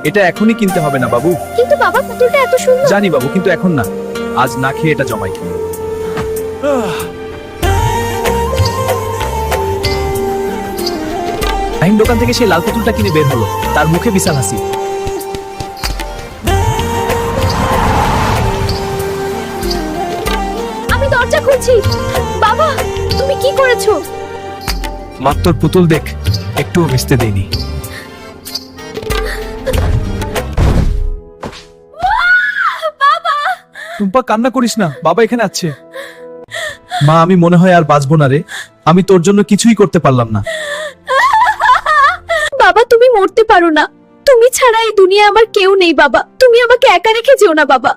এটা এখনই কিনতে হবে না বাবু। কিন্তু বাবা পুতুলটা এত সুন্দর। জানি বাবু, কিন্তু এখন না। আজ না খেয়ে এটা জমাই। রাহিম দোকান থেকে সেই লাল পুতুলটা কিনে বের হলো, তার মুখে বিশাল হাসি। আমি দরজা খুলছি। বাবা, তুমি কি করেছো? মা, তোর পুতুল দেখ, একটুও ভিজতে দেয়নি। টুম্পা, কান্না করিস না, বাবা এখানে আছে। মা, আমি মনে হয় আর বাঁচবো না রে। আমি তোর জন্য কিছুই করতে পারলাম না। বাবা, তুমি মরতে পারো না। তুমি ছাড়া এই দুনিয়া আমার কেউ নেই বাবা। তুমি আমাকে একা রেখে যেও না বাবা।